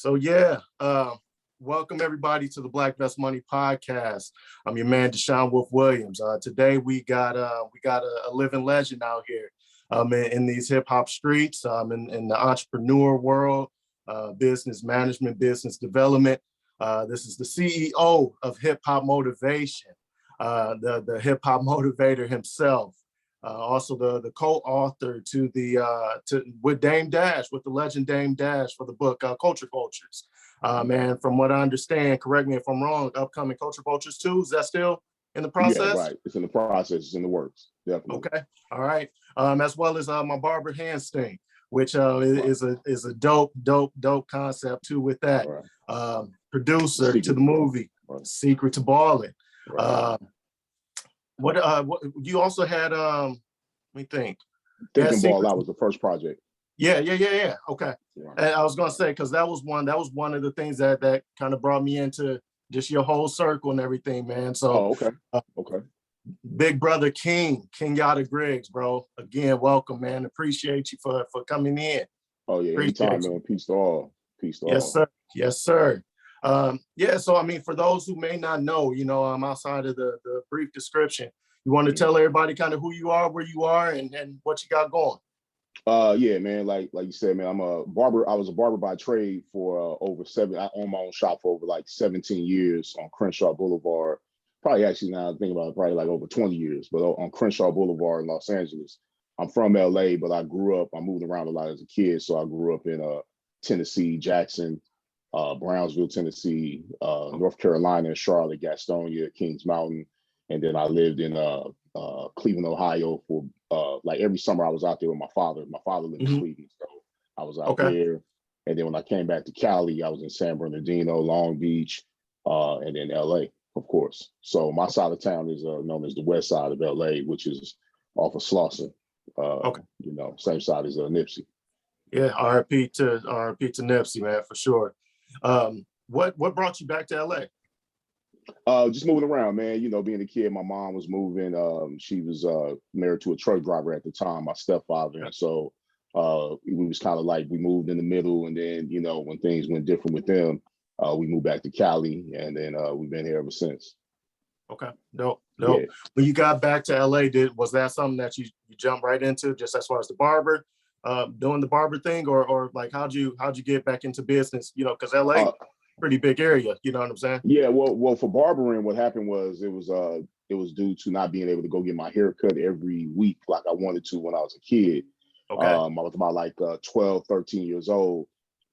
So yeah, welcome everybody to the Black Best Money podcast. I'm your man Deshaun Wolf Williams. Today we got a living legend out here in these hip hop streets, in the entrepreneur world, business management, business development. This is the CEO of HipHop Motivation, the hip hop motivator himself. Also the co-author with Dame Dash, with the legend Dame Dash, for the book Vultures. Man, from what I understand, correct me if I'm wrong, upcoming Vultures 2, is that still in the process? Yeah, right. It's in the process. It's in the works. Definitely. Okay. All right. As well as my barber handstand, which is a dope concept too with that. Right. Producer to the movie, right. Secret to Ballin. Right. What you also had? Let me think. Think and Ball Out was the first project. Yeah. Okay. Yeah. And I was gonna say, because that was one of the things that kind of brought me into just your whole circle and everything, man. So okay. Big brother Keyatta Griggs, bro. Again, welcome, man. Appreciate you for coming in. Oh yeah, anytime, man. Peace to all. Yes, sir. Yes, sir. Yeah, so I mean, for those who may not know, outside of the brief description, you want to tell everybody kind of who you are, where you are, and what you got going. Yeah, man, like you said, man, I'm a barber. I was a barber by trade for I own my own shop for over like 17 years on Crenshaw Boulevard. Probably actually, now I think about it, probably like over 20 years, but on Crenshaw Boulevard in Los Angeles. I'm from LA, but I moved around a lot as a kid. So I grew up in Tennessee, Jackson, Brownsville, Tennessee, North Carolina, Charlotte, Gastonia, Kings Mountain. And then I lived in Cleveland, Ohio for like every summer I was out there with my father. My father lived in Cleveland, so I was out there. And then when I came back to Cali, I was in San Bernardino, Long Beach, and then LA, of course. So my side of town is known as the west side of LA, which is off of Slauson. Same side as Nipsey. Yeah, RIP to Nipsey, man, for sure. What brought you back to LA? Just moving around, man. Being a kid, my mom was moving. She was married to a truck driver at the time, my stepfather. And so we was kind of like, we moved in the middle. And then, when things went different with them, we moved back to Cali, and then we've been here ever since. Okay, dope. Yeah. When you got back to LA, was that something that you jumped right into, just as far as the barber, doing the barber thing, or like how'd you get back into business? Because LA, pretty big area. You know what I'm saying? Yeah. Well, for barbering, what happened was it was due to not being able to go get my hair cut every week like I wanted to when I was a kid. Okay. I was about like 12, 13 years old,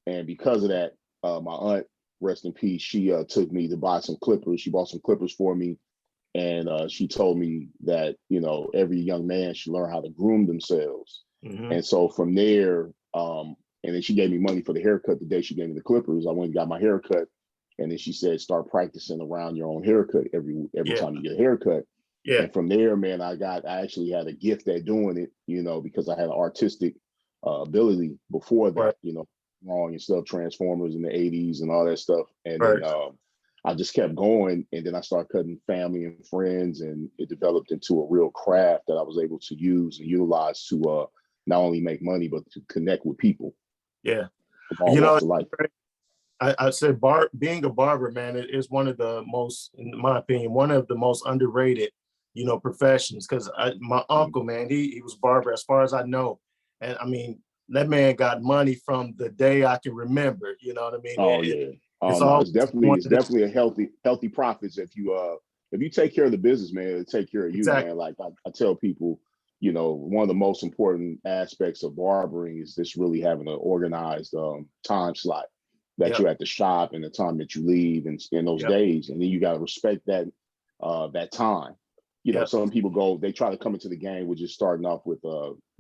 and because of that, my aunt, rest in peace, she took me to buy some clippers. She bought some clippers for me. And she told me that, every young man should learn how to groom themselves. Mm-hmm. And so from there, and then she gave me money for the haircut the day she gave me the clippers. I went and got my haircut. And then she said, start practicing around your own haircut every time you get a haircut. Yeah. And from there, man, I actually had a gift at doing it, because I had an artistic ability before that, right. Drawing and stuff, Transformers in the 80s and all that stuff. And right. Then I just kept going, and then I started cutting family and friends, and it developed into a real craft that I was able to use and utilize to not only make money, but to connect with people. Yeah. I said being a barber, man, it is one of the most, in my opinion, one of the most underrated, professions. Because my uncle, man, he was a barber as far as I know. And I mean, that man got money from the day I can remember, you know what I mean? Oh, yeah. It's definitely a healthy profits if you take care of the business, man. It'll take care of you, exactly. Man. Like I tell people, one of the most important aspects of barbering is just really having an organized time slot that you're at the shop and the time that you leave and spend those days, and then you got to respect that time. Some people they try to come into the game with just starting off with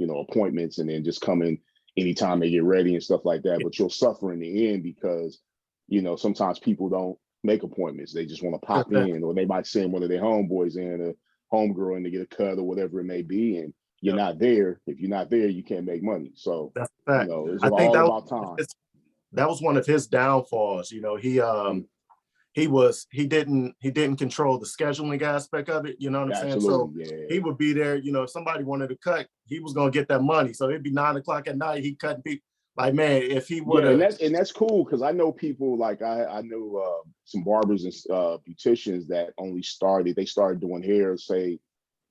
appointments and then just coming anytime they get ready and stuff like that. But you'll suffer in the end because sometimes people don't make appointments. They just want to pop in, or they might send one of their homeboys in, a homegirl in to get a cut or whatever it may be. And you're not there. If you're not there, you can't make money. So that's a fact. It's all about time. That was one of his downfalls. He didn't control the scheduling aspect of it. You know what I'm saying? So he would be there. If somebody wanted to cut, he was gonna get that money. So it'd be 9 o'clock at night. He cutting people. Like, man, if he would Yeah, have, and that's cool because I know people like I know some barbers and beauticians that they started doing hair say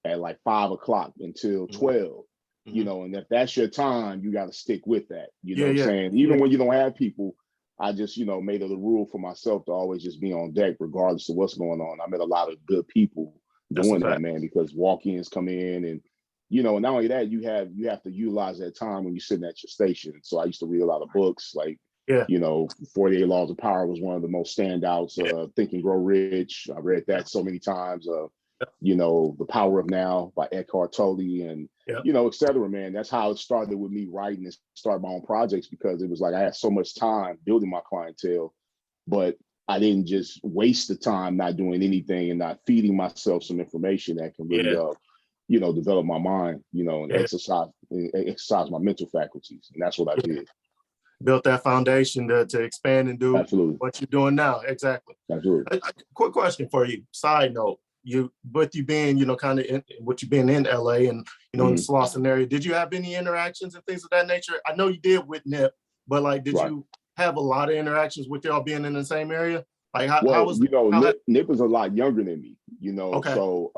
at like 5 o'clock until Mhm, 12, mhm. and if that's your time, you got to stick with that. You know Yeah, what I'm yeah, saying? yeah, Even when you don't have people, I just, made it a rule for myself to always just be on deck regardless of what's going on. I met a lot of good people that's a doing that, fact. man, because walk-ins come in and and not only that, you have to utilize that time when you're sitting at your station. So I used to read a lot of books like Yeah, 48 Laws of Power was one of the most standouts. yeah, Think and Grow Rich. I read yeah, that so many times. yeah, The Power of Now by Eckhart Tolle and, yeah, et cetera, man. That's how it started with me writing and start my own projects because it was like I had so much time building my clientele, but I didn't just waste the time not doing anything and not feeding myself some information that can really, yeah, develop my mind, and yeah, exercise my mental faculties. And that's what I yeah. did. Built that foundation to expand and do Absolutely. what you're doing now. Exactly. Absolutely. Quick question for you. Side note, with you being, kind of with you being in LA and, in the Mhm. Slauson area, did you have any interactions and things of that nature? I know you did with Nip, but like, did Right. you have a lot of interactions with y'all being in the same area? Like, how Well, was it? Nip is a lot younger than me, Okay. so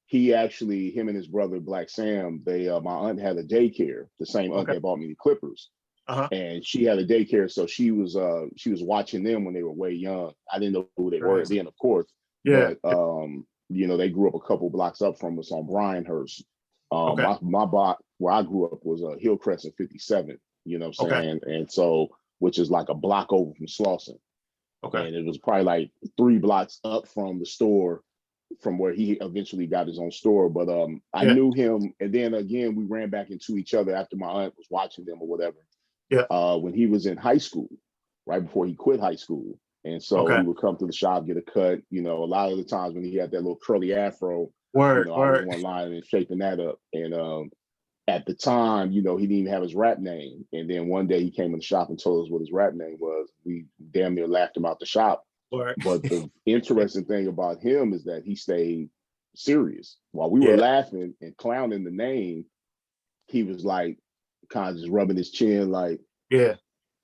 him and his brother Black Sam, they my aunt had a daycare, the same aunt Okay. that bought me the Clippers. Uh-huh. And she had a daycare, so she was watching them when they were way young. I didn't know who they were Crazy. then, of course, Yeah. but they grew up a couple blocks up from us on Bryanhurst. Okay. My block where I grew up was Hillcrest and 57. You know what I'm Okay. saying? And so, which is like a block over from Slauson, Okay. and it was probably like 3 blocks up from the store from where he eventually got his own store. But I Yeah. knew him, and then again we ran back into each other after my aunt was watching them or whatever. Yeah. When he was in high school, right before he quit high school. And so Okay. he would come to the shop, get a cut. A lot of the times when he had that little curly afro, Word. I was Word. one line and shaping that up. And at the time, he didn't even have his rap name. And then one day he came in the shop and told us what his rap name was. We damn near laughed him out the shop. Word. But the interesting thing about him is that he stayed serious. While we were Yeah. laughing and clowning the name, he was like kind of just rubbing his chin like, Yeah.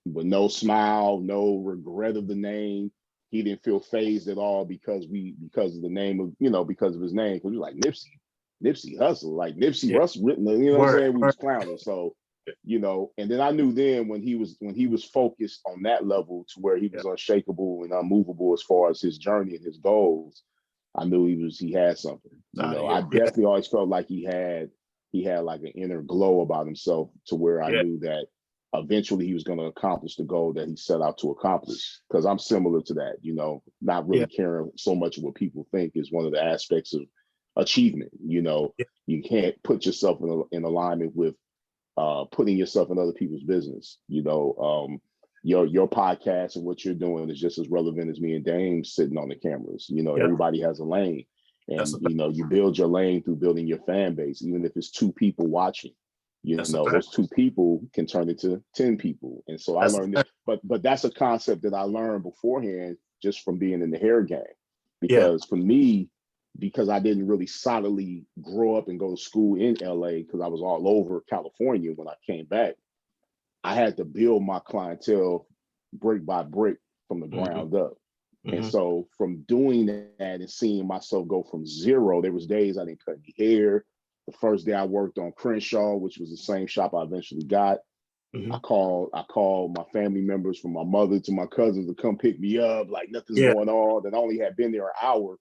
with no smile, no regret of the name. He didn't feel phased at all because of the name of, because of his name. Because we were like Nipsey Hussle, like Nipsey Yeah. Russell, you know what I'm Word. saying? We Word. was clowning. So, and then I knew then when he was focused on that level to where he Yeah. was unshakable and unmovable as far as his journey and his goals, I knew he had something. Out of I here. Yeah. definitely always felt like he had like an inner glow about himself to where I Yeah. knew that eventually he was going to accomplish the goal that he set out to accomplish. Because I'm similar to that, not really Yeah. caring so much of what people think is one of the aspects of achievement. Yeah. You can't put yourself in alignment with putting yourself in other people's business. Your podcast and what you're doing is just as relevant as me and Dame sitting on the cameras. Yeah. Everybody has a lane. That's And a fact. you build your lane through building your fan base, even if it's 2 people watching. That's a fact. Those 2 people can turn into 10 people. And so I That's a learned it, fact. but that's a concept that I learned beforehand just from being in the hair game. Yeah. Because for me, because I didn't really solidly grow up and go to school in LA, because I was all over California when I came back, I had to build my clientele brick by brick from the Mm-hmm. ground up. And Mm-hmm. so from doing that and seeing myself go from zero, there was days I didn't cut any hair. The first day I worked on Crenshaw, which was the same shop I eventually got, Mm-hmm. I called my family members, from my mother to my cousins, to come pick me up, like nothing's Yeah. going on. That I only had been there an hour.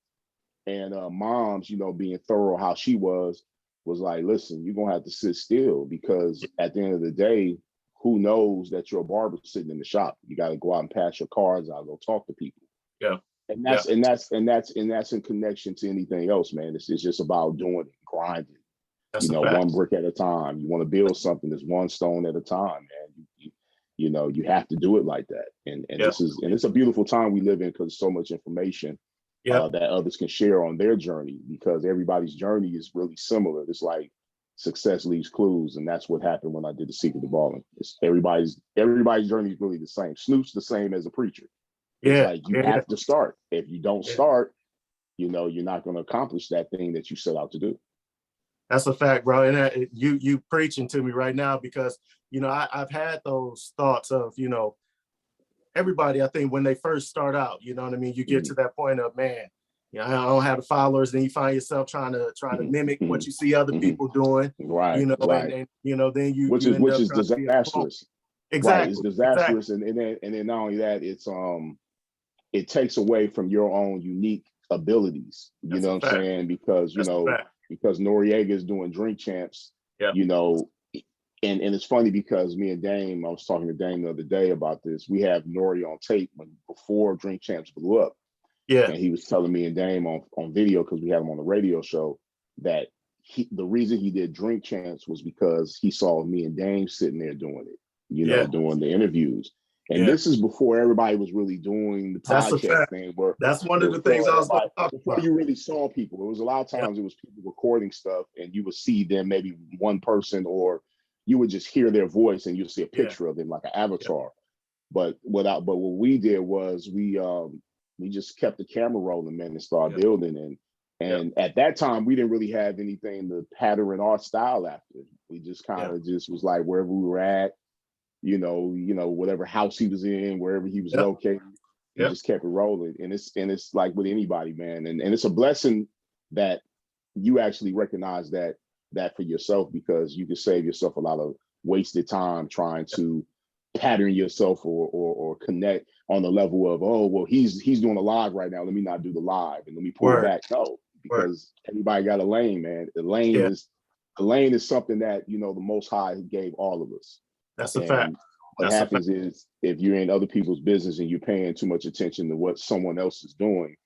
And mom's, being thorough how she was like, listen, you're going to have to sit still, because at the end of the day, who knows that you're a barber sitting in the shop? You got to go out and pass your cards out, go talk to people. Yeah. And Yeah. that's in connection to anything else, man. It's just about doing it, grinding, That's a one fact. brick at a time. You want to build something that's one stone at a time, man. You have to do it like that. And Yeah. it's a beautiful time we live in, because so much information Yeah. that others can share on their journey, because everybody's journey is really similar. It's like success leaves clues, and that's what happened when I did The Secret to Ballin. It's everybody's journey is really the same. Snoop's the same as a preacher. It's Yeah. like you Yeah. have to start. If you don't Yeah. start, you're not going to accomplish that thing that you set out to do. That's a fact, bro. And you preaching to me right now, because I've had those thoughts of, everybody, I think when they first start out, you know what I mean? You get to that point of, man, I don't have the followers. Then you find yourself trying to mimic what you see other people doing, right, right. and then which you end up is trying to be a clone. disastrous. Right, it's Exactly. disastrous, and then not only that, it takes away from your own unique abilities. You That's know a what I'm fact. saying? Because That's a fact. because Noriega is doing Drink Champs. Yeah. And it's funny because me and Dame, I was talking to Dame the other day about this. We have Nori on tape before Drink Champs blew up. Yeah. And he was telling me and Dame on video, because we had him on the radio show, that the reason he did Drink Champs was because he saw me and Dame sitting there doing it, doing the interviews. And this is before everybody was really doing the podcast thing. That's one of the things I was going to talk before about. you really saw people. It was a lot of times it was people recording stuff, and you would see them, maybe one person, or you would just hear their voice and you'll see a picture of them like an avatar. But what we did was we just kept the camera rolling, man, and started building. And at that time, we didn't really have anything to pattern our style after. We just kind of just was like wherever we were at, whatever house he was in, wherever he was located, he just kept it rolling. And it's like with anybody, man. And it's a blessing that you actually recognize that for yourself, because you can save yourself a lot of wasted time trying to pattern yourself or connect on the level of, oh, well, he's doing a live right now, let me not do the live and let me pull it back. No, because everybody got a lane, man. The lane is something that the Most High gave all of us. That's a fact. What happens is, if you're in other people's business and you're paying too much attention to what someone else is doing,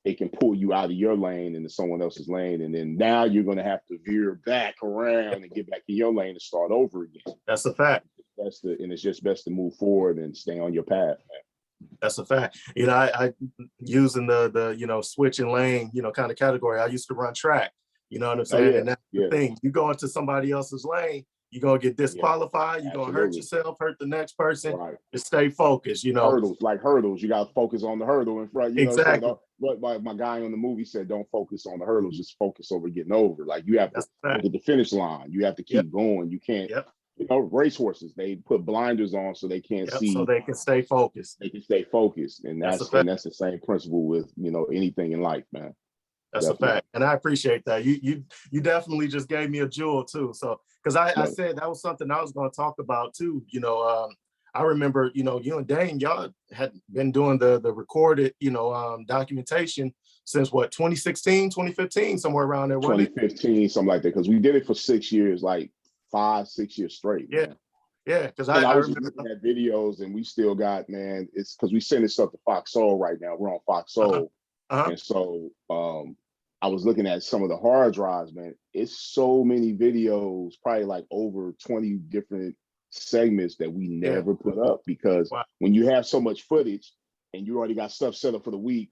it can pull you out of your lane into someone else's lane, and then now you're going to have to veer back around and get back in your lane and start over again. That's a fact. And it's just best to move forward and stay on your path, man. That's a fact. I using the switching lane, kind of category. I used to run track. You know what I'm saying? And that's the thing. You go into somebody else's lane, you're gonna get disqualified, you're gonna hurt yourself, hurt the next person. Just stay focused, Hurdles, you gotta focus on the hurdle in front. Exactly. What my guy on the movie said, don't focus on the hurdles, just focus over getting over. Like, you have to look at the finish line. You have to keep going. You can't racehorses, they put blinders on so they can't see, so they can stay focused. And that's the same principle with anything in life, man. That's definitely a fact. And I appreciate that. You definitely just gave me a jewel too. So, because I said that was something I was going to talk about too. I remember, you and Dane, y'all had been doing the recorded, documentation since 2016, 2015, somewhere around there. 2015, something like that. Because we did it for 6 years, like 5-6 years straight. Man. Yeah. Because I was remember looking at videos, and we still got, man, it's because we send this stuff to Fox Soul right now. We're on Fox Soul. And so I was looking at some of the hard drives, man. It's so many videos, probably like over 20 different segments that we never put up, because when you have so much footage and you already got stuff set up for the week,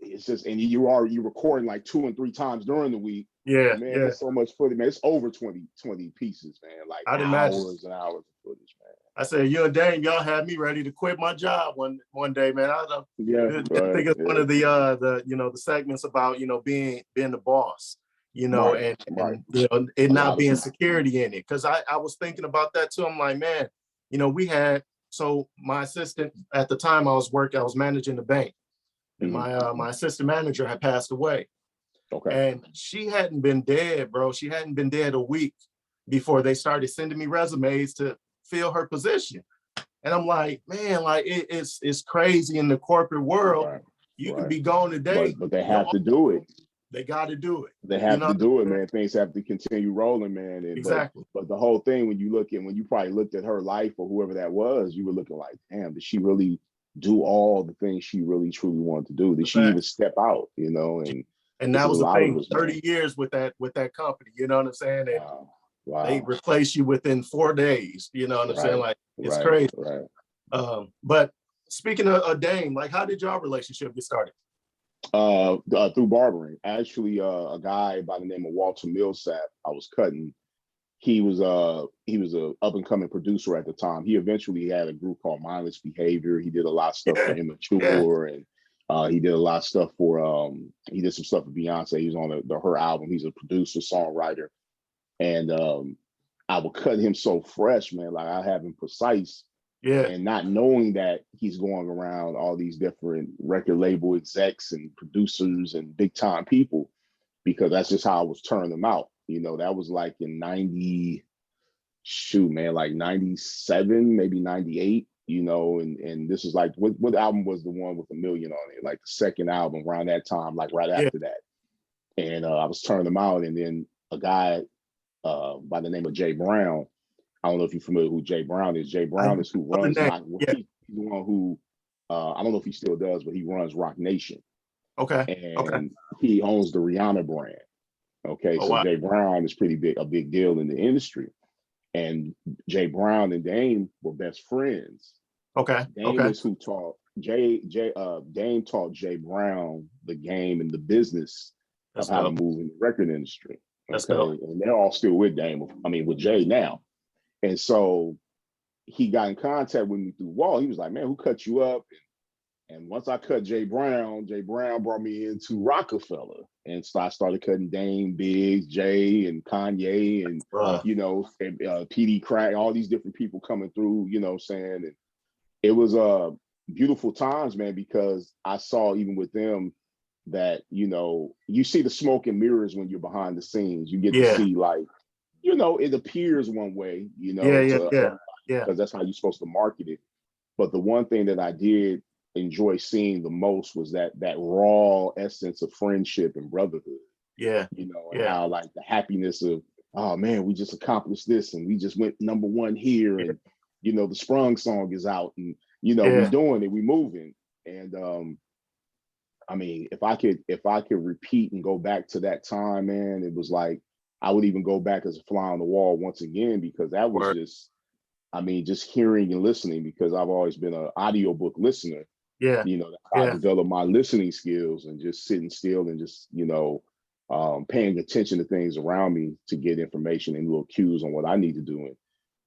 it's just, and you're recording like 2 and 3 times during the week. Man, there's so much footage, man. It's over 20 pieces, man. Like hours and hours of footage, man. I said, you and Dane, y'all had me ready to quit my job one day, man. I think it's one of the segments about being the boss, and it not being security in it. Because I was thinking about that too. I'm like, man, we had, so my assistant at the time I was managing the bank, and my assistant manager had passed away. Okay. And she hadn't been dead, bro. She hadn't been dead a week before they started sending me resumes to fill her position. And I'm like, man, like it's crazy in the corporate world. You can be gone today, but they have to do it. They got to do it. They have to do it, man. Things have to continue rolling, man. Exactly. But the whole thing, when you probably looked at her life or whoever that was, you were looking like, damn, did she really do all the things she really truly wanted to do? Did she even step out? And that was the thing. 30 years with that company. You know what I'm saying? Wow. They replace you within 4 days. You know what I'm saying? Like, it's crazy. Right. But speaking of Dame, like, how did your relationship get started? Through barbering. Actually, a guy by the name of Walter Millsap, I was cutting. He was a up and coming producer at the time. He eventually had a group called Mindless Behavior. He did a lot of stuff for Immature, and he did a lot of stuff for he did some stuff for Beyonce. He was on her album. He's a producer, songwriter. And I would cut him so fresh, man. Like I have him precise. Yeah. And not knowing that he's going around all these different record label execs and producers and big time people, because that's just how I was turning them out. You know, that was like in 90, shoot, man, like 97, maybe 98, you know, and this is like, what album was the one with $1 million on it? Like the second album around that time, like right after that. And I was turning them out. And then a guy by the name of Jay Brown, I don't know if you're familiar with who Jay Brown is. Jay Brown is who runs he's the one who I don't know if he still does, but he runs Rock Nation. Okay. And he owns the Rihanna brand. Okay. So wow. Jay Brown is a big deal in the industry. And Jay Brown and Dame were best friends. Okay. Dame is who taught Dame taught Jay Brown the game and the business of how to move in the record industry. Okay. And they're all still with Dame. I mean, with Jay now. And so he got in contact with me through Wall. He was like, man, who cut you up? And once I cut Jay Brown brought me into Rockefeller. And so I started cutting Dame, Biggs, Jay, and Kanye, and, you know, and, PD Crack, all these different people coming through, you know what I'm saying? And it was beautiful times, man, because I saw even with them that, you know, you see the smoke and mirrors when you're behind the scenes. You get to see like, you know, it appears one way, you know, because that's how you're supposed to market it. But the one thing that I did enjoy seeing the most was that raw essence of friendship and brotherhood. Yeah. You know, and how like the happiness of, oh man, we just accomplished this and we just went #1 here. And, you know, the Sprung song is out and, you know, we're doing it, we moving. And I mean, if I could repeat and go back to that time, man, it was like, I would even go back as a fly on the wall once again, because that was just, I mean, just hearing and listening, because I've always been an audiobook listener. Yeah. You know, I developed my listening skills and just sitting still and just, you know, paying attention to things around me to get information and little cues on what I need to do. And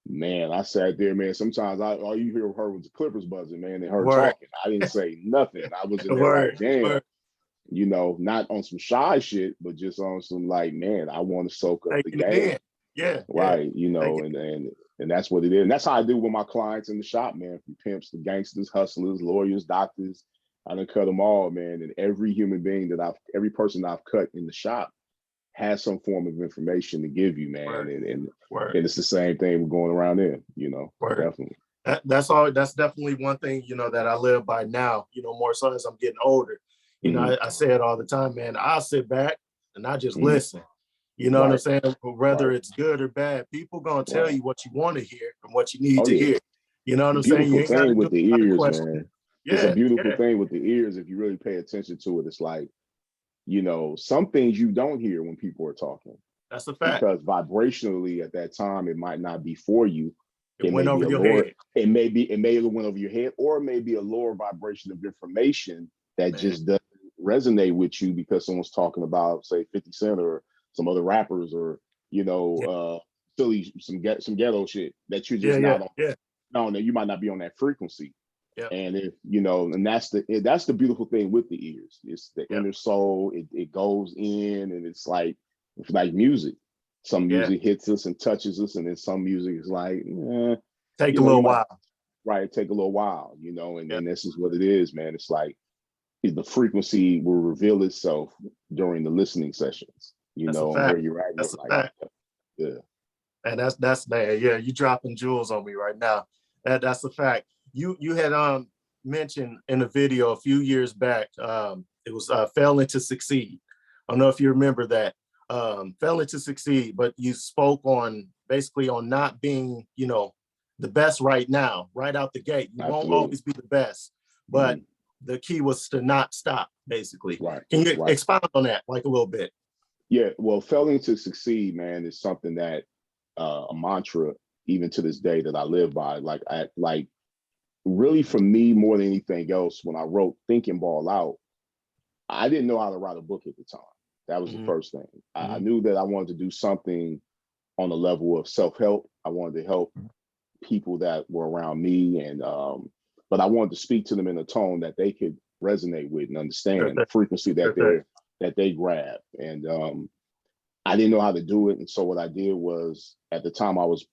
man, I sat there, man, sometimes all you heard was the Clippers buzzing, man, and her talking. I didn't say nothing. I was in there like, damn. You know, not on some shy shit, but just on some like, man, I want to soak up the game. Yeah. Right. You know, and that's what it is. And that's how I do with my clients in the shop, man, from pimps to gangsters, hustlers, lawyers, doctors. I done cut them all, man. And every human being every person I've cut in the shop has some form of information to give you, man. And it's the same thing going around there, you know, definitely. That's definitely one thing, you know, that I live by now, you know, more so as I'm getting older. You know, I say it all the time, man. I'll sit back and I just listen. You know what I'm saying? Whether it's good or bad, people gonna tell you what you want to hear and what you need to hear. You know what I'm saying? Beautiful thing with the ears, man. It's a beautiful thing with the ears. If you really pay attention to it, it's like, you know, some things you don't hear when people are talking. That's a fact. Because vibrationally at that time, it might not be for you. It went over your head. It may have went over your head, or it may be a lower vibration of information that just doesn't resonate with you because someone's talking about, say, 50 Cent or some other rappers, or, you know, silly, some ghetto shit that you're just not on. No, you might not be on that frequency. And if, you know, and that's the beautiful thing with the ears. It's the inner soul. It goes in, and it's like music. Some music hits us and touches us, and then some music is like, take a little while. Right, take a little while, you know, and then this is what it is, man. It's like the frequency will reveal itself during the listening sessions, you know, and where you're at. That's a fact. And that's you dropping jewels on me right now. That's a fact. You had mentioned in a video a few years back, it was Failing to Succeed. I don't know if you remember that. Failing to Succeed, but you spoke on basically on not being, you know, the best right now, right out the gate. You won't always be the best, but the key was to not stop, basically. Right. Can you expound on that like a little bit? Yeah, well, Failing to Succeed, man, is something that a mantra even to this day that I live by. Like really for me, more than anything else, when I wrote Think and Ball Out, I didn't know how to write a book at the time. That was the first thing. I knew that I wanted to do something on the level of self-help. I wanted to help people that were around me, and but I wanted to speak to them in a tone that they could resonate with and understand the frequency that they grab. And I didn't know how to do it. And so what I did was, at the time I was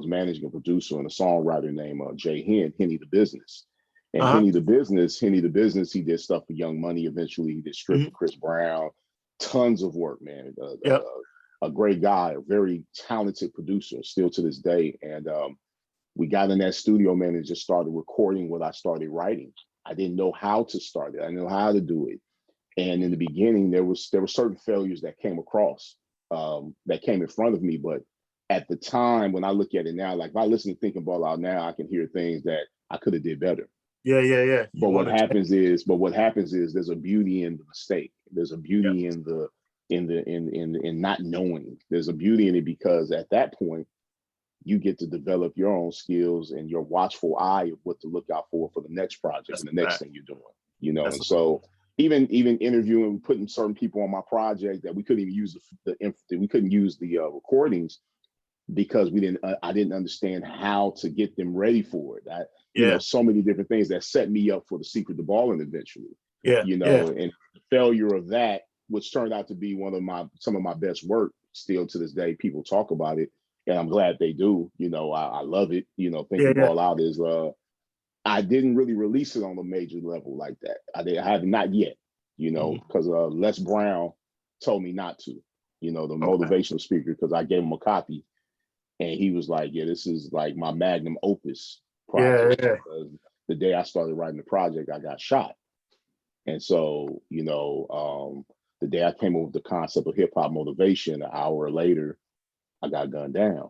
managing a producer and a songwriter named Jay Henny the Business. And Henny the Business, he did stuff for Young Money. Eventually he did Strip for Chris Brown. Tons of work, man. A great guy, a very talented producer, still to this day. And we got in that studio, man, and just started recording what I started writing. I didn't know how to start it. I didn't know how to do it. And in the beginning, there were certain failures that came across, that came in front of me. But at the time, when I look at it now, like if I listen to Think and Ball Out now, I can hear things that I could have did better. Yeah. But what happens is there's a beauty in the mistake. There's a beauty in not knowing. There's a beauty in it, because at that point, you get to develop your own skills and your watchful eye of what to look out for the next project and the next thing you're doing, you know. And so even interviewing, putting certain people on my project that we couldn't even use the recordings, because I didn't understand how to get them ready for it. You know, so many different things that set me up for the secret to balling eventually. You know, and the failure of that, which turned out to be some of my best work, still to this day, people talk about it. And I'm glad they do. You know, I love it. You know, Think and Ball Out is I didn't really release it on a major level like that. I have not yet, you know, because Les Brown told me not to, you know, the motivational speaker, because I gave him a copy and he was like, yeah, this is like my magnum opus project. The day I started writing the project, I got shot. And so, you know, the day I came up with the concept of HipHop Motivation, an hour later, I got gunned down.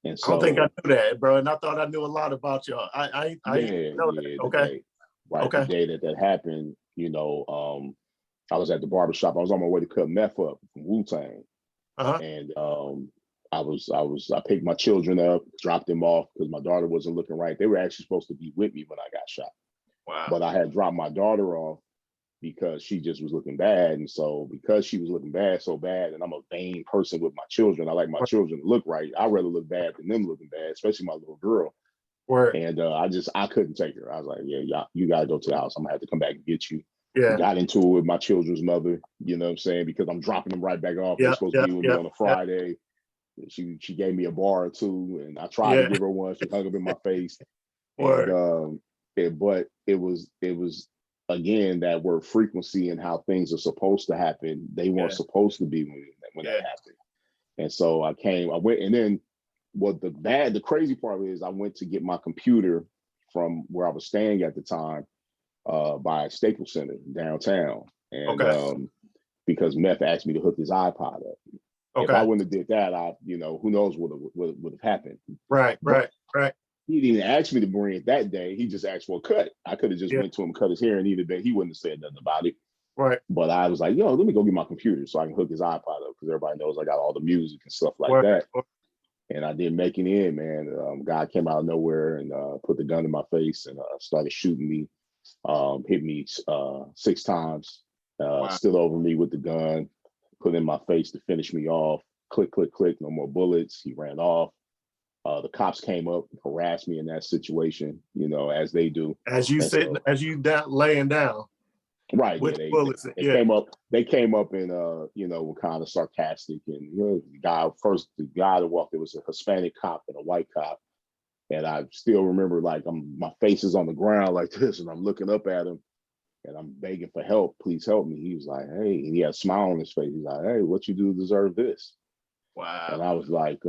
And so I don't think I knew that, bro. And I thought I knew a lot about y'all. I know that. Okay. The day that happened, you know, I was at the barbershop. I was on my way to cut meth up from Wu-Tang. And I picked my children up, dropped them off because my daughter wasn't looking right. They were actually supposed to be with me when I got shot. Wow. But I had dropped my daughter off because she just was looking bad. And so because she was looking so bad, and I'm a vain person with my children, I like my children to look right. I'd rather look bad than them looking bad, especially my little girl. And I couldn't take her. I was like, yeah, you gotta go to the house. I'm gonna have to come back and get you. Got into it with my children's mother, you know what I'm saying? Because I'm dropping them right back off. They're supposed to be with me on a Friday. She gave me a bar or two, and I tried to give her one. She hung up in my face. But it was again that word frequency and how things are supposed to happen. They weren't supposed to be when that happened. And so I went, and then the crazy part is I went to get my computer from where I was staying at the time, by Staples Center downtown. And because Meth asked me to hook his iPod up. If I wouldn't have did that, who knows what would have happened. Right. He didn't even ask me to bring it that day. He just asked for a cut. I could have just went to him, cut his hair, and either day he wouldn't have said nothing about it. Right. But I was like, let me go get my computer so I can hook his iPod up, because everybody knows I got all the music and stuff like that. And I didn't make it in, man. Guy came out of nowhere and put the gun in my face and started shooting me. Hit me 6 times. Stood over me with the gun, put it in my face to finish me off. Click, click, click. No more bullets. He ran off. The cops came up, harassed me in that situation, as they do. As you sitting, as you laying down. Right. With bullets. They came up and were kind of sarcastic. And the guy that walked, there was a Hispanic cop and a white cop. And I still remember, like, my face is on the ground like this, and I'm looking up at him and I'm begging for help. Please help me. He was like, hey, and he had a smile on his face. He's like, hey, what you do to deserve this? Wow. And I was like,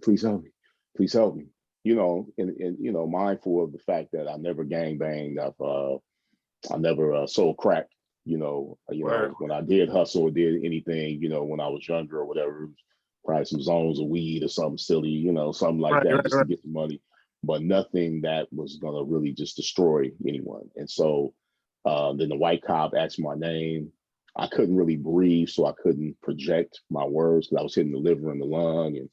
please help me. Please help me. And mindful of the fact that I never gangbanged. I never sold crack. When I did hustle or did anything, when I was younger or whatever, probably some zones of weed or something silly, something like that, just to get the money, but nothing that was gonna really just destroy anyone. And so then the white cop asked my name. I couldn't really breathe, so I couldn't project my words because I was hitting the liver and the lung, and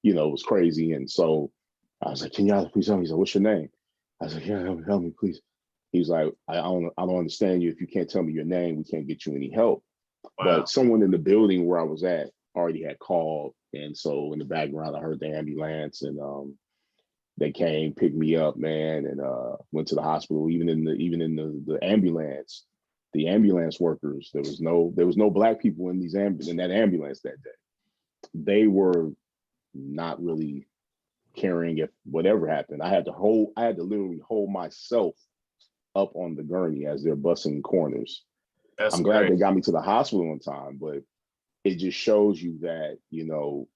it was crazy. And so I was like, "Can y'all please help me?" He's like, "What's your name?" I was like, "Yeah, help me, please." He's like, I don't understand you. If you can't tell me your name, we can't get you any help." Wow. But someone in the building where I was at already had called. And so in the background, I heard the ambulance, and they came, picked me up, man, and went to the hospital. Even in the ambulance, the ambulance workers, there was no Black people in that ambulance that day. they were not really caring if whatever happened. I had to literally hold myself up on the gurney as they're busting corners. I'm glad they got me to the hospital in time, but it just shows you that, you know,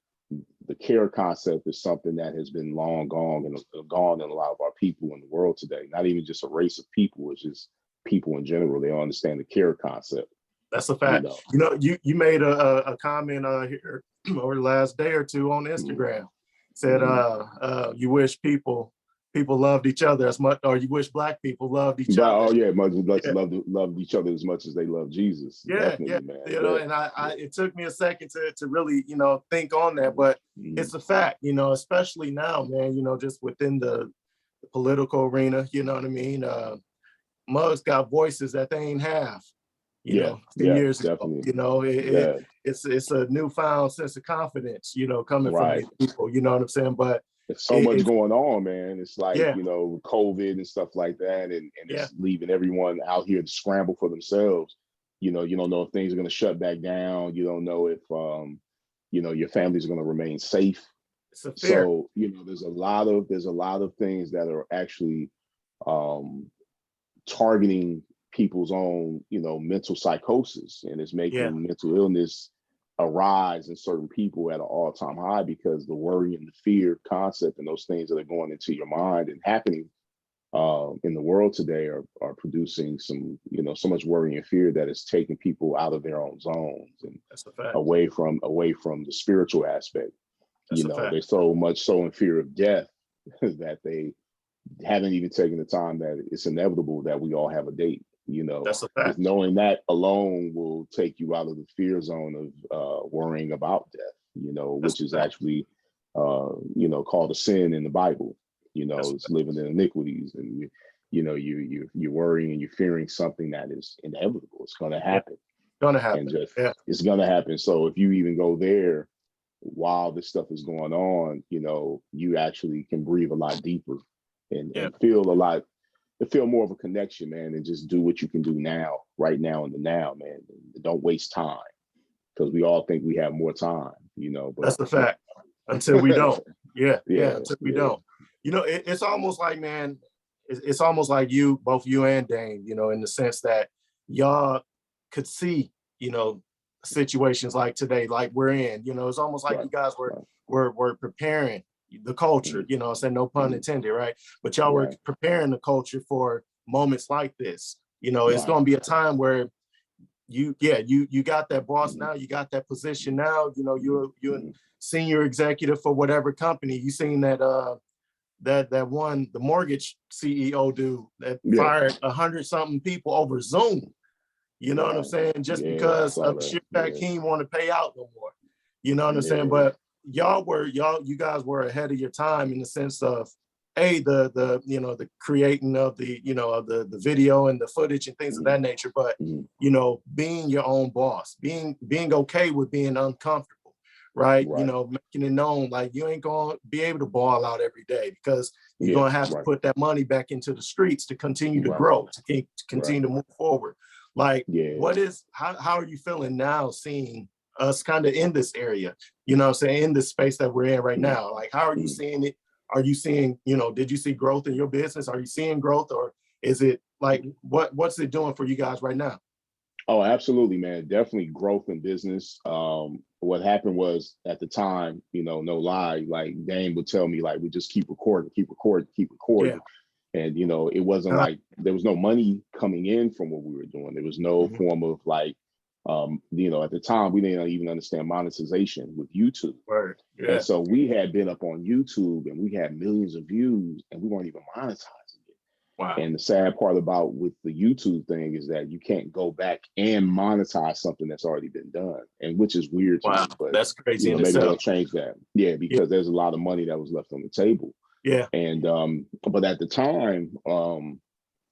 the care concept is something that has been long gone in a lot of our people in the world today. Not even just a race of people, it's just people in general. They don't understand the care concept. That's a fact. You know, you made a comment here over the last day or two on Instagram. Said you wish people loved each other as much, or you wish Black people loved each other. Oh yeah, loved each other as much as they love Jesus. Yeah, definitely, man. You know, and I it took me a second to really, you know, think on that, but it's a fact, you know, especially now, man, you know, just within the political arena, you know what I mean? Mugs got voices that they ain't have, you know, 10 years ago. You know, it's a newfound sense of confidence, you know, coming from these people, you know what I'm saying? But there's so much going on, man. It's like, you know, COVID and stuff like that, and it's leaving everyone out here to scramble for themselves. You know, you don't know if things are going to shut back down. You don't know if, you know, your families are going to remain safe. So, you know, there's a lot of things that are actually targeting people's own, you know, mental psychosis, and it's making mental illness arise in certain people at an all-time high, because the worry and the fear concept and those things that are going into your mind and happening in the world today are producing some, you know, so much worry and fear that it's taking people out of their own zones and away from the spiritual aspect. You know, they're so in fear of death that they haven't even taken the time that it's inevitable that we all have a date. You know, knowing that alone will take you out of the fear zone of worrying about death, you know, which is actually, you know, called a sin in the Bible. You know, it's living in iniquities, and you know, you're worrying and you're fearing something that is inevitable. It's going to happen. It's going to happen. So if you even go there while this stuff is going on, you know, you actually can breathe a lot deeper and feel more of a connection, man, and just do what you can do now, right now in the now, man. Don't waste time, because we all think we have more time, you know. But that's the fact. Until we don't. Until we don't. You know, it's almost like, man, it's almost like both you and Dane, you know, in the sense that y'all could see, you know, situations like today, like we're in. You know, it's almost like you guys were preparing the culture, you know, I'm saying, no pun intended, right? But y'all were preparing the culture for moments like this. You know, it's going to be a time where you got that boss now, you got that position now, you know, you're a senior executive for whatever company. You seen that that one, the mortgage CEO dude that fired 100-something people over Zoom. You know what I'm saying? Just because of shit that he didn't want to pay out no more. You know what I'm saying? But you guys were ahead of your time in the sense of the you know, the creating of the, you know, of the video and the footage and things of that nature, but you know, being your own boss, being okay with being uncomfortable, right? You know, making it known like you ain't gonna be able to ball out every day, because you're gonna have to put that money back into the streets to continue to grow, to continue to move forward. Like, how are you feeling now, seeing us kind of in this area, you know what I'm saying, in this space that we're in right now? Like, how are you seeing it? Are you seeing, you know, did you see growth in your business? Are you seeing growth, or is it like, what's it doing for you guys right now? Oh, absolutely, man. Definitely growth in business. What happened was, at the time, you know, no lie, like Dane would tell me, like, we just keep recording. And, you know, it wasn't like there was no money coming in from what we were doing. There was no form of like, you know, at the time, we didn't even understand monetization with YouTube. And so we had been up on YouTube and we had millions of views and we weren't even monetizing it. And the sad part about with the YouTube thing is that you can't go back and monetize something that's already been done, and which is weird to me, but that's crazy. You know, maybe they'll change that. Because there's a lot of money that was left on the table. And but at the time,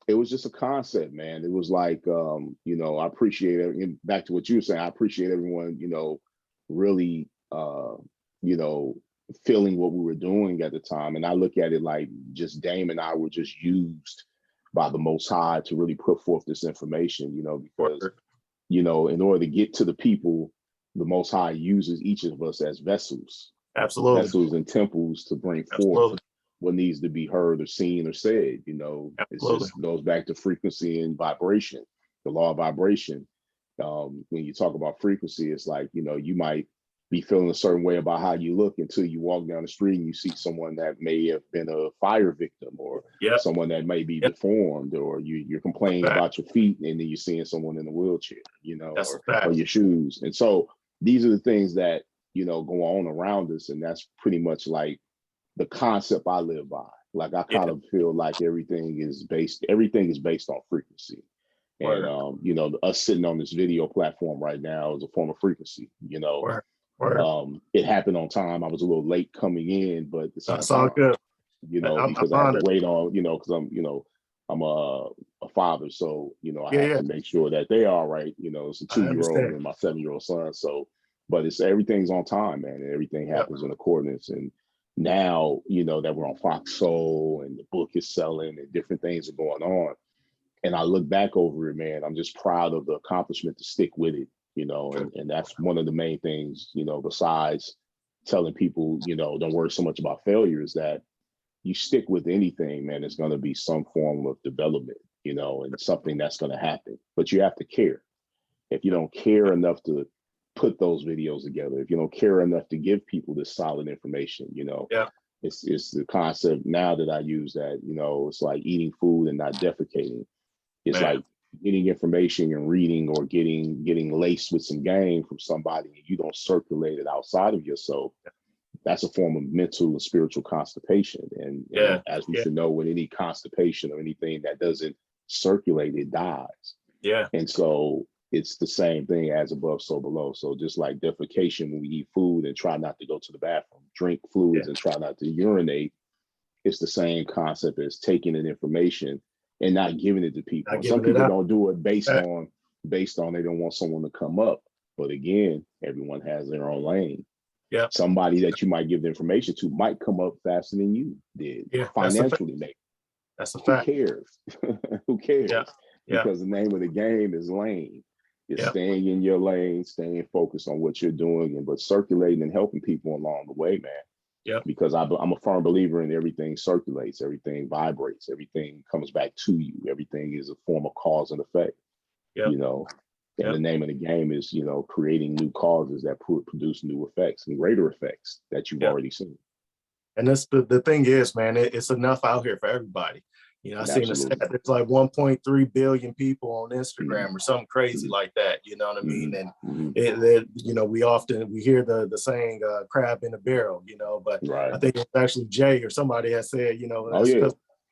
it was just a concept, man. It was like, you know, I appreciate it. And back to what you were saying, I appreciate everyone, you know, really, you know, feeling what we were doing at the time. And I look at it like just Dame and I were just used by the Most High to really put forth this information, you know, because, you know, in order to get to the people the Most High uses each of us as vessels, Absolutely. vessels and temples to bring forth what needs to be heard or seen or said. You know, it just goes back to frequency and vibration, the law of vibration. When you talk about frequency, it's like, you know, you might be feeling a certain way about how you look until you walk down the street and you see someone that may have been a fire victim, or someone that may be deformed, or you're complaining about your feet and then you're seeing someone in a wheelchair, you know, or your shoes. And so these are the things that, you know, go on around us. And that's pretty much like the concept I live by. Like, I kind of feel like everything is based on frequency. And, you know, us sitting on this video platform right now is a form of frequency, you know. It happened on time. I was a little late coming in, but it's all good, you know, because I had to wait on, you know, because I'm a father. So, you know, I have to make sure that they are all right. You know, it's a 2-year-old and my 7-year-old son. So, but everything's on time, man. And everything happens in accordance. And now, you know, that we're on Fox Soul and the book is selling and different things are going on. And I look back over it, man, I'm just proud of the accomplishment to stick with it, you know, and that's one of the main things, you know, besides telling people, you know, don't worry so much about failure, is that you stick with anything, man, it's going to be some form of development, you know, and something that's going to happen, but you have to care. If you don't care enough to put those videos together, if you don't care enough to give people this solid information, you know, it's the concept now that I use that, you know, it's like eating food and not defecating. It's like getting information and reading or getting laced with some game from somebody, and you don't circulate it outside of yourself. That's a form of mental and spiritual constipation. And as we should know, with any constipation or anything that doesn't circulate, it dies. And so it's the same thing, as above, so below. So just like defecation, when we eat food and try not to go to the bathroom, drink fluids and try not to urinate, it's the same concept as taking in information and not giving it to people. Some people don't do it based on they don't want someone to come up. But again, everyone has their own lane. Somebody that you might give the information to might come up faster than you did, financially, maybe. That's a fact. Who cares? Who cares? Because the name of the game is lane. It's staying in your lane, staying focused on what you're doing, but circulating and helping people along the way, man. Because I'm a firm believer in everything circulates, everything vibrates, everything comes back to you. Everything is a form of cause and effect, you know, and the name of the game is, you know, creating new causes that produce new effects and greater effects that you've already seen. And that's the thing is, man, it's enough out here for everybody. You know, I seen a stat, there's like 1.3 billion people on Instagram or something crazy like that. You know what I mean? And you know, we hear the saying crab in a barrel, you know, but I think it's actually Jay or somebody has said, you know,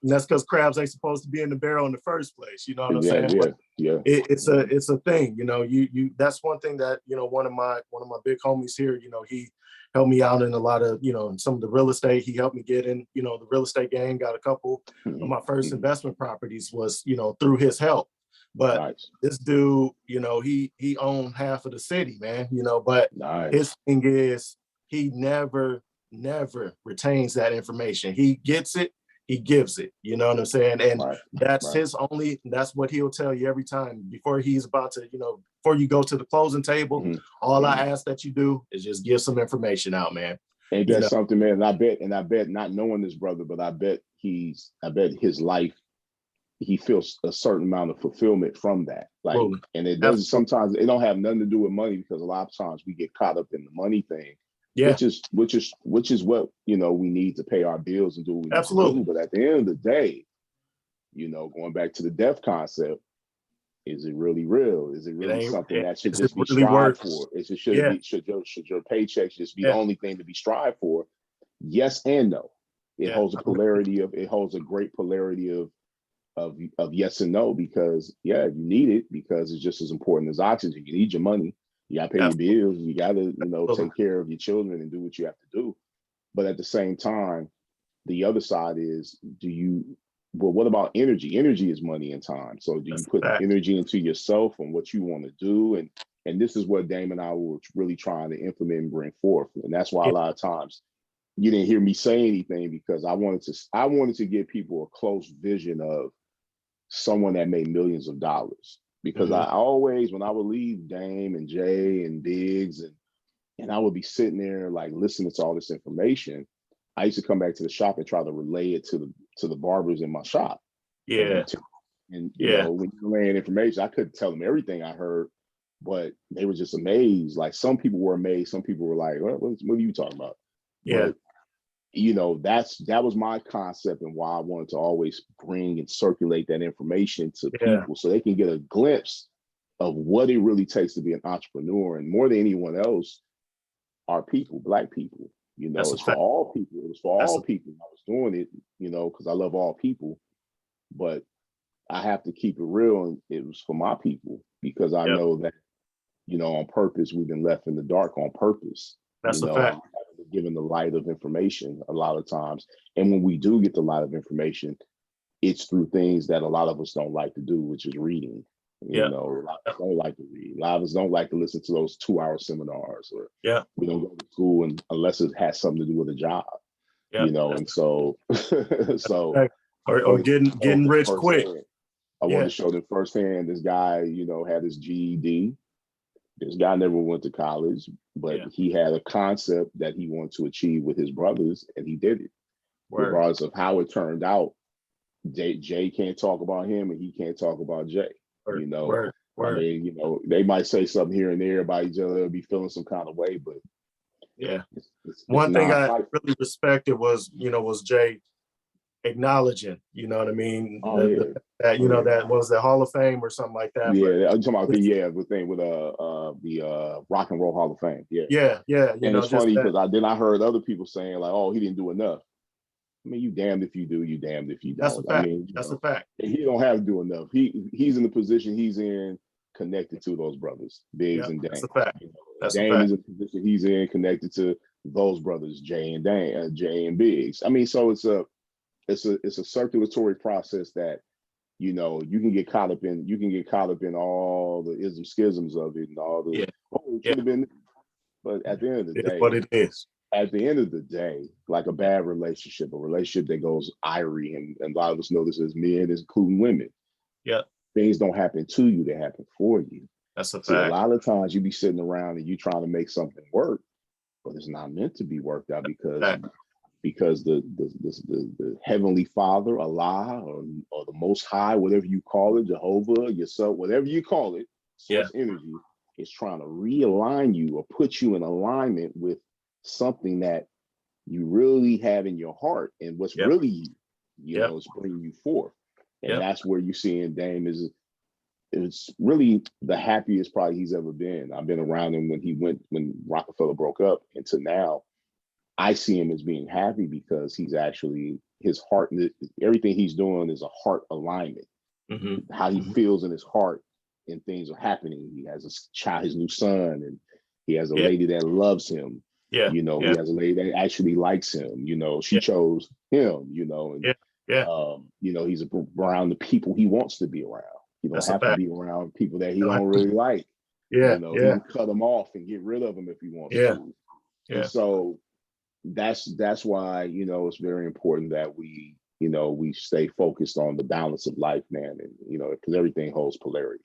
that's because crabs ain't supposed to be in the barrel in the first place. You know what I'm saying? It's a thing, you know, you that's one thing that, you know, one of my big homies here, you know, he helped me out in a lot of, you know, in some of the real estate. He helped me get in, you know, the real estate game, got a couple of my first investment properties was, you know, through his help. But this dude, you know, he owned half of the city, man, you know, but his thing is he never retains that information. He gets it, he gives it, you know what I'm saying? And that's that's what he'll tell you every time before he's about to, you know, before you go to the closing table, all I ask that you do is just give some information out, man. Ain't that something, man? And I bet not knowing this brother, but I bet his life, he feels a certain amount of fulfillment from that. Like, and it doesn't, sometimes it don't have nothing to do with money, because a lot of times we get caught up in the money thing. Which is what, you know, we need to pay our bills and do what we need to do. But at the end of the day, you know, going back to the death concept, is it really real? Is it really something that should just be strived for? Should your paycheck just be the only thing to be strived for? Yes and no. It holds a great polarity of yes and no, because you need it, because it's just as important as oxygen. You need your money. You gotta pay your bills. You gotta, you know, take care of your children and do what you have to do. But at the same time, the other side is, what about energy? Energy is money and time. So do you put energy into yourself and what you want to do? And this is what Dame and I were really trying to implement and bring forth. And that's why a lot of times you didn't hear me say anything, because I wanted to give people a close vision of someone that made millions of dollars. because I always, when I would leave Dame and Jay and Diggs and I would be sitting there like listening to all this information, I used to come back to the shop and try to relay it to the barbers in my shop. Yeah. And you know, when you're relaying information, I couldn't tell them everything I heard, but they were just amazed. Like some people were amazed, some people were like, what are you talking about? Yeah. But you know, that was my concept and why I wanted to always bring and circulate that information to people so they can get a glimpse of what it really takes to be an entrepreneur. And more than anyone else, our people, Black people, you know, it's for all people. It was for all people. I was doing it, you know, because I love all people, but I have to keep it real. And it was for my people because I know that, you know, on purpose, we've been left in the dark on purpose. That's a fact. Given the light of information a lot of times. And when we do get the light of information, it's through things that a lot of us don't like to do, which is reading. You know, a lot of us don't like to read. A lot of us don't like to listen to those 2-hour seminars, or we don't go to school unless it has something to do with a job. You know, and so or getting rich quick. I wanted to show them firsthand. This guy, you know, had his GED. This guy never went to college, but he had a concept that he wanted to achieve with his brothers, and he did it. Regardless of how it turned out, Jay can't talk about him, and he can't talk about Jay. You know, I mean, you know, they might say something here and there about each other, be feeling some kind of way, but it's one thing I really respected was Jay acknowledging, you know what I mean? That that was the Hall of Fame or something like that. Yeah, I'm talking about the thing with the Rock and Roll Hall of Fame. Yeah. And it's funny because I heard other people saying like, oh, he didn't do enough. I mean, you damned if you do, you damned if you don't. That's a fact. I mean, that's a fact. He don't have to do enough. He's in the position he's in, connected to those brothers, Biggs and Dame. That's a fact. Dame is in the position he's in, connected to those brothers, Jay and Biggs. I mean, so it's a circulatory process that, you know, you can get caught up in all the ism schisms of it and all the it should have been, but at the end of the day, what it is. At the end of the day, like a bad relationship, a relationship that goes irie, and a lot of us know this as men, including women. Yeah. Things don't happen to you, they happen for you. That's a fact. See, a lot of times you be sitting around and you trying to make something work, but it's not meant to be worked out because the Heavenly Father, Allah, or the Most High, whatever you call it, Jehovah, yourself, whatever you call it, source energy, is trying to realign you or put you in alignment with something that you really have in your heart and what's really you know, is bringing you forth. And that's where you're seeing Dame it's really the happiest probably he's ever been. I've been around him when Rockefeller broke up, and to now I see him as being happy because he's actually, his heart, everything he's doing is a heart alignment. How he feels in his heart and things are happening. He has a child, his new son, and he has a lady that loves him. You know, he has a lady that actually likes him. You know, she chose him, you know, and you know, he's around the people he wants to be around. You don't have to be around people that he don't really like. You know, he can cut them off and get rid of them if he wants to. And so that's why, you know, it's very important that we, you know, we stay focused on the balance of life, man. And, you know, because everything holds polarity.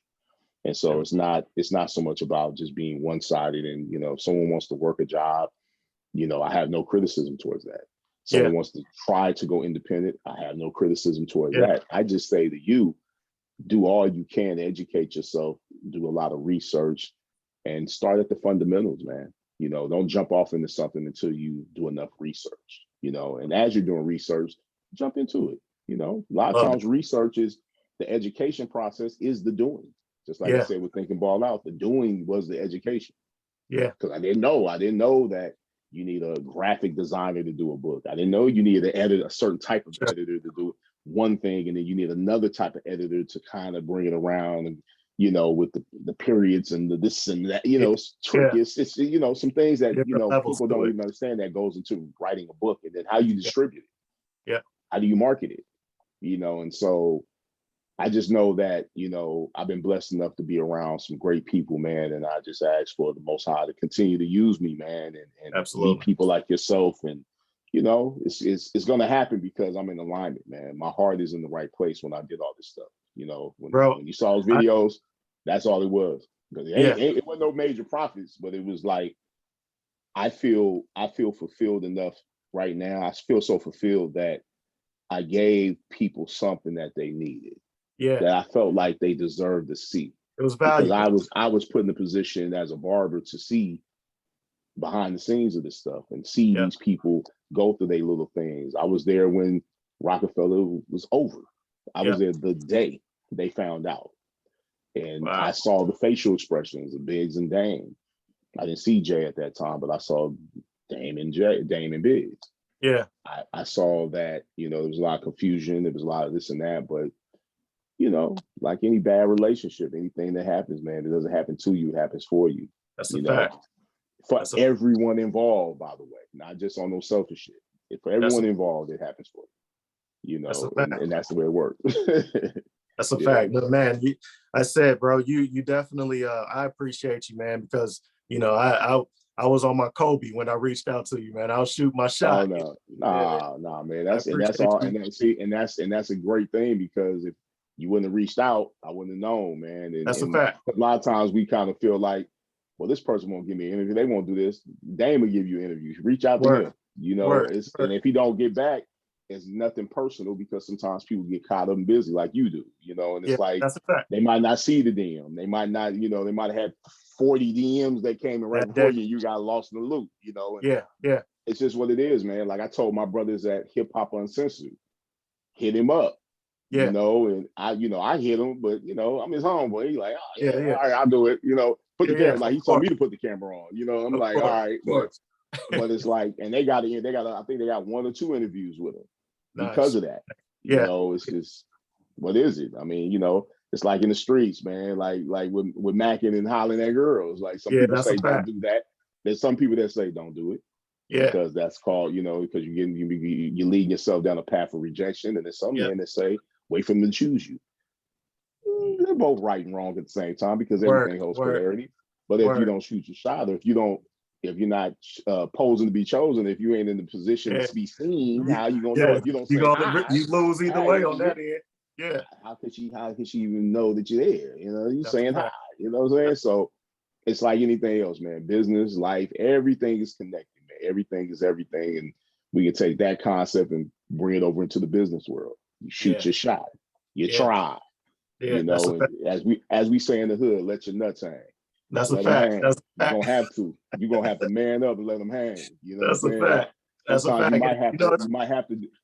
And so it's not so much about just being one-sided. And, you know, if someone wants to work a job, you know, I have no criticism towards that. Someone wants to try to go independent, I have no criticism towards that. I just say to you, do all you can to educate yourself, do a lot of research, and start at the fundamentals, man. You know, don't jump off into something until you do enough research, you know, and as you're doing research, jump into it. You know, a lot of times research is the education process is the doing. Just like I said with Think and Ball Out, the doing was the education. Because I didn't know that you need a graphic designer to do a book. I didn't know you needed to edit a certain type of editor to do one thing, and then you need another type of editor to kind of bring it around, and you know, with the periods and the this and that, you know, it's tricky. It's you know, some things that you know people don't even understand that goes into writing a book, and then how you distribute it. How do you market it? You know, and so I just know that, you know, I've been blessed enough to be around some great people, man. And I just ask for the Most High to continue to use me, man, and meet people like yourself. And, you know, it's going to happen because I'm in alignment, man. My heart is in the right place when I did all this stuff. You know, when you saw those videos, That's all it was. Because it wasn't no major profits, but it was like, I feel fulfilled enough right now. I feel so fulfilled that I gave people something that they needed. Yeah. That I felt like they deserved to see. It was valuable. Because I was put in a position as a barber to see behind the scenes of this stuff and see these people go through their little things. I was there when Rockefeller was over. I was there the day they found out. And I saw the facial expressions of Biggs and Dame. I didn't see Jay at that time, but I saw Dame and Biggs. Yeah. I saw that, you know, there was a lot of confusion. There was a lot of this and that, but you know, like any bad relationship, anything that happens, man, it doesn't happen to you, it happens for you. That's a fact. For everyone involved, by the way, not just on those selfish shit. For everyone involved, it happens for you. You know, and that's the way it works. That's a fact. No, man, I said, bro, you definitely, I appreciate you, man, because, you know, I was on my Kobe when I reached out to you, man. I'll shoot my shot. Oh, no. Nah, man. That's all. You. And that's a great thing, because if you wouldn't have reached out, I wouldn't have known, man. And, that's a fact. A lot of times we kind of feel like, well, this person won't give me an interview. They won't do this. Dame will give you an interview. Reach out to him. You know, and if he don't get back, it's nothing personal, because sometimes people get caught up and busy like you do, you know, and it's like, that's a fact. They might not see the DM. They might not, you know, they might have had 40 DMs that came in right before you and you got lost in the loop, you know. And it's just what it is, man. Like I told my brothers at Hip Hop Uncensored, hit him up. You know, and I hit him, but you know, I'm his homeboy. He's like, oh all right, I'll do it. You know, put the camera. Like he told me to put the camera on. You know, I'm like, all right, but it's like, and I think they got 1 or 2 interviews with him because of that. You know, it's just, what is it? I mean, you know, it's like in the streets, man. Like with macking and hollering at girls. Like some people say don't do that. There's some people that say don't do it. Because that's called, you know, because you're leading yourself down a path of rejection. And there's some men that say, wait for them to choose you. They're both right and wrong at the same time, because everything holds polarity. But if you don't shoot your shot, or if you're not posing to be chosen, if you ain't in the position to be seen, how you gonna know if you don't say hi? You lose either way on that end. Yeah. How could she even know that you're there? You know, you saying hi. You know what I'm saying? So it's like anything else, man. Business, life, everything is connected, man. Everything is everything. And we can take that concept and bring it over into the business world. You shoot your shot. You try. You know, and as we say in the hood, let your nuts hang. That's a fact. You're gonna have to. You're gonna have to man up and let them hang. You know, that's a fact. That's a fact.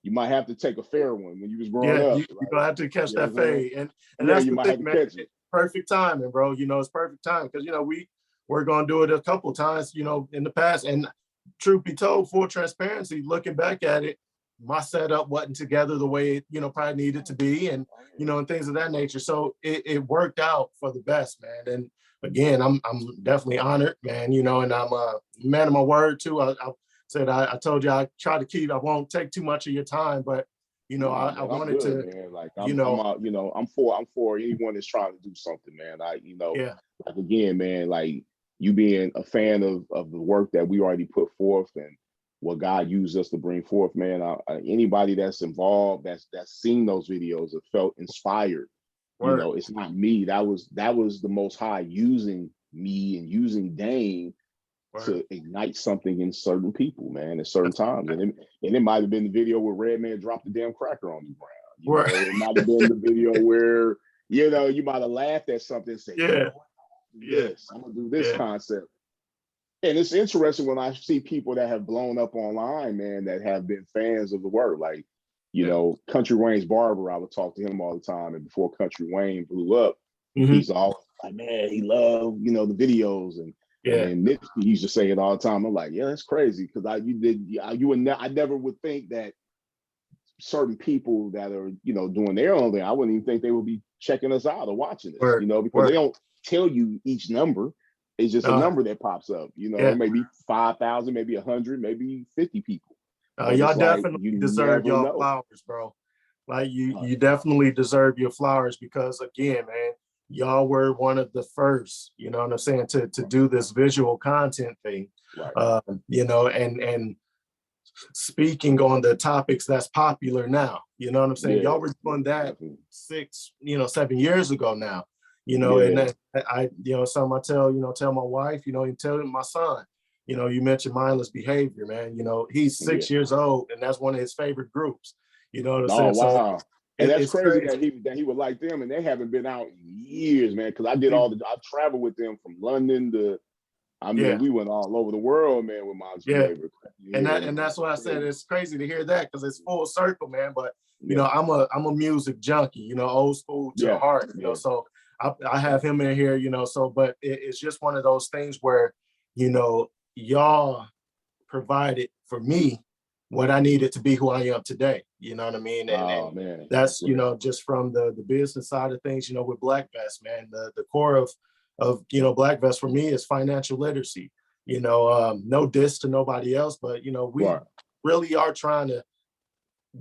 You might have to take a fair one when you was growing up. You're gonna have to catch that fade, and that's the thing, man. Perfect timing, bro. You know, it's perfect time, because you know we're gonna do it a couple times, you know, in the past. And truth be told, full transparency, looking back at it, my setup wasn't together the way it, you know, probably needed to be, and you know, and things of that nature. So it worked out for the best, man. And again, I'm definitely honored, man. You know, and I'm a man of my word too. I said I told you I try to keep. I won't take too much of your time, but you know, I wanted to, man. Like I'm for anyone that's trying to do something, man. Like again, man, like you being a fan of the work that we already put forth and what God used us to bring forth, man. Anybody that's involved, that's seen those videos, have felt inspired. You know, it's not me. That was the Most High using me and using Dame to ignite something in certain people, man, at certain times. And it might have been the video where Redman dropped the damn cracker on the ground. You know, it might have been the video where, you know, you might have laughed at something and said, yes, I'm gonna do this concept. And it's interesting when I see people that have blown up online, man, that have been fans of the work. Like, you know, Country Wayne's barber, I would talk to him all the time. And before Country Wayne blew up, he's always like, man, he loved, you know, the videos. And then Nipsey used to say it all the time. I'm like, yeah, that's crazy. Because I never would think that certain people that are, you know, doing their own thing, I wouldn't even think they would be checking us out or watching this, you know, because they don't tell you each number. It's just a number that pops up, you know, maybe 5,000, maybe 100, maybe 50 people. Y'all definitely deserve your flowers, bro. Like you definitely deserve your flowers, because again, man, y'all were one of the first, you know what I'm saying, to do this visual content thing, you know, and speaking on the topics that's popular now, you know what I'm saying? Y'all were doing that 7 years ago now. and that, something I tell my wife, and tell my son, you mentioned mindless behavior, man. He's 6 years old, and that's one of his favorite groups. You know what I'm saying? Wow. So and that's it's crazy crazy that he would like them, and they haven't been out in years, man. Because I traveled with them from London to, we went all over the world, man, with Mindless Behavior. And that's why I said it's crazy to hear that, because it's full circle, man. But I'm a music junkie, old school to the heart, so I have him in here, but it's just one of those things where, y'all provided for me what I needed to be who I am today. You know what I mean? And man, that's, just from the business side of things, with Black Vest, man, the core of Black Vest for me is financial literacy. No diss to nobody else, but, we really are trying to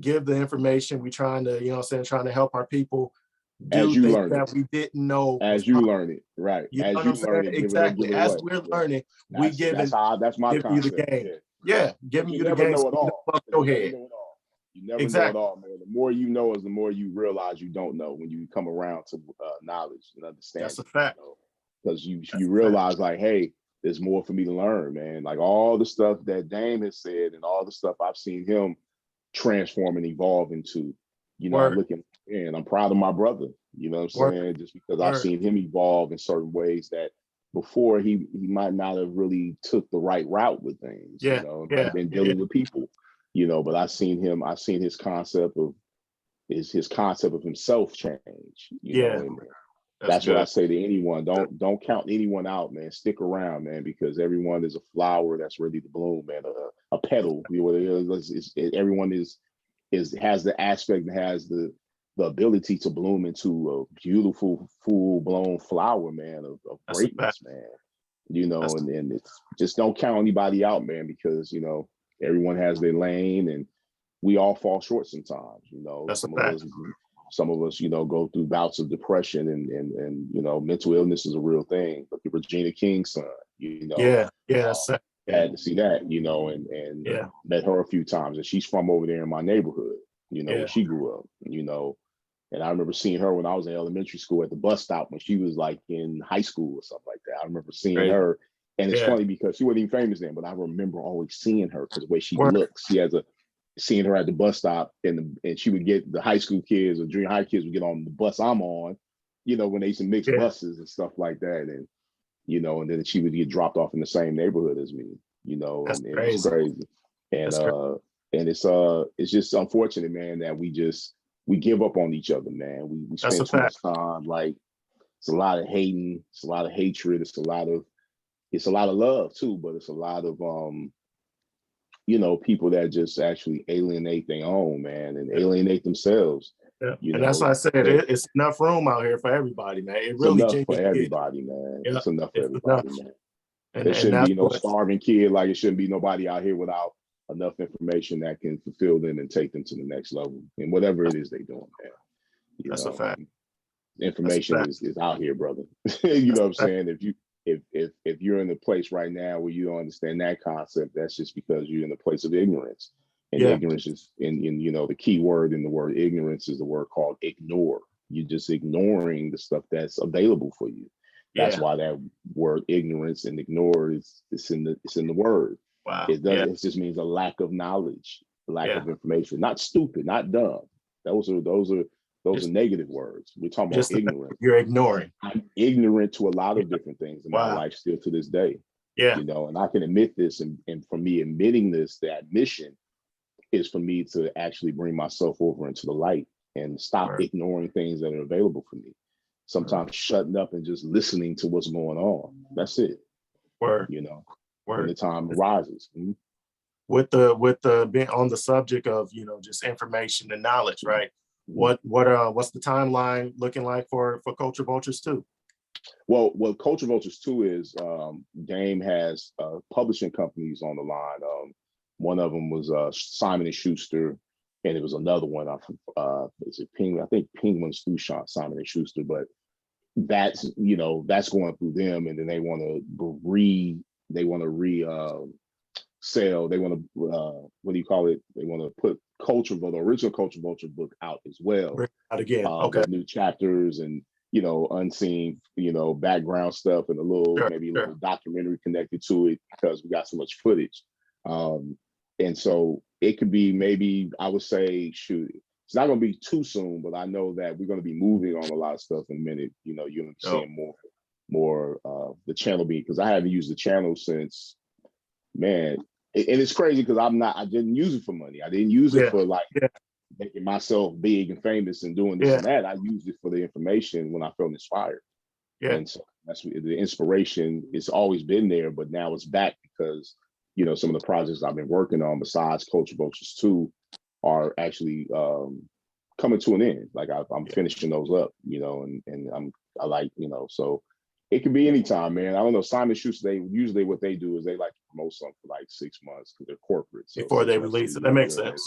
give the information. We trying to, trying to help our people do things that we didn't know. As you learn it, right? As you learn it, exactly. As we're learning, we that's my give you the concept. game. Giving you the game. Know it all. Go ahead. You never know it all, man. The more you know is the more you realize you don't know when you come around to knowledge and understanding. That's a fact. Because you realize, like, hey, there's more for me to learn, man. Like all the stuff that Dame has said and all the stuff I've seen him transform and evolve into, I'm looking, and I'm proud of my brother, you know what I'm saying? Just because I've seen him evolve in certain ways that before he might not have really took the right route with things, been dealing with people, but I've seen his concept of himself change, and that's what I say to anyone. Don't count anyone out, man. Stick around, man, because everyone is a flower that's ready to bloom, man. A petal, everyone has the aspect and has the ability to bloom into a beautiful, full-blown flower, man, of greatness, man. And it's just don't count anybody out, man, because everyone has their lane, and we all fall short sometimes. Some of us, go through bouts of depression, and mental illness is a real thing. But the Regina King's son, had to see that, and met her a few times, and she's from over there in my neighborhood, where she grew up, and I remember seeing her when I was in elementary school at the bus stop when she was like in high school or something like that. I remember seeing her, and it's funny because she wasn't even famous then, but I remember always seeing her because the way she looks. She has seeing her at the bus stop, and she would get the high school kids or junior high kids would get on the bus I'm on, when they used to mix buses and stuff like that, and and then she would get dropped off in the same neighborhood as me, and it's crazy, and it's just unfortunate, man, that we give up on each other, man. We spend too much time, like it's a lot of hating, it's a lot of hatred, it's a lot of love too, but it's a lot of people that just actually alienate their own, man, and alienate themselves. And that's why I said it's enough room out here for everybody, man. It really enough for everybody, man. It's enough for everybody, man. There And shouldn't be no starving kid. Like it shouldn't be nobody out here without enough information that can fulfill them and take them to the next level and whatever it is they're doing, man. That's a fact. Information is out here, brother. You know what I'm saying? If you're in a place right now where you don't understand that concept, that's just because you're in a place of ignorance. And ignorance is in the key word in the word ignorance is the word called ignore. You're just ignoring the stuff that's available for you. That's why that word ignorance and ignore it's in the word. Wow. It just means a lack of knowledge, lack of information. Not stupid, not dumb. Those are negative words. We're talking about ignorance. You're ignoring. I'm ignorant to a lot of different things in my life still to this day. And I can admit this, and for me admitting this, the admission is for me to actually bring myself over into the light and stop ignoring things that are available for me. Sometimes shutting up and just listening to what's going on. That's it. When the time arises. Mm-hmm. With the being on the subject of just information and knowledge, right? What's the timeline looking like for Culture Vultures 2? Well, Culture Vultures 2 is Dame has publishing companies on the line. One of them was Simon and Schuster, and it was another one. Is it Penguin? I think Penguin's through Simon and Schuster, but that's going through them, and then they want to sell. They want to what do you call it? They want to put the original Culture Vulture book out as well. Out again, with new chapters and you know, unseen, you know, background stuff and a little, maybe a little documentary connected to it because we got so much footage. And so it could be maybe, I would say, shoot, it's not going to be too soon, but I know that we're going to be moving on a lot of stuff in a minute. You know, you're going to be seeing more the channel being, because I haven't used the channel since, man, and it's crazy because I didn't use it for money. I didn't use it for like making myself big and famous and doing this and that. I used it for the information when I felt inspired. And so that's the inspiration. It's always been there, but now it's back because, you know, some of the projects I've been working on besides Culture Vultures 2 are actually coming to an end. Like I'm finishing those up, you know, and I like, you know, so it can be anytime, man. I don't know. Simon Shoots, usually what they do is they like to promote something for like 6 months because they're corporate. So before they release it. That makes sense.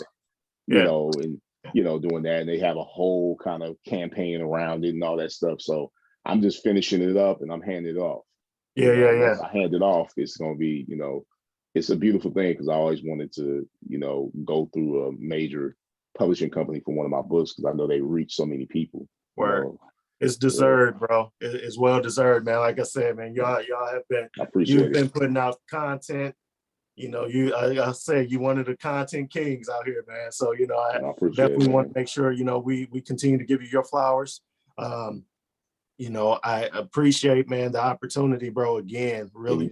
You know, and, you know, doing that. And they have a whole kind of campaign around it and all that stuff. So I'm just finishing it up and I'm handing it off. Once I hand it off, it's going to be, you know, it's a beautiful thing because I always wanted to, you know, go through a major publishing company for one of my books because I know they reach so many people. Word. It's deserved, bro. It's well deserved, man. Like I said, man, y'all have been, you've been putting out content. You know, I said you one of the content kings out here, man. So, you know, I definitely want to make sure, you know, we continue to give you your flowers. You know, I appreciate, man, the opportunity, bro. Again, really.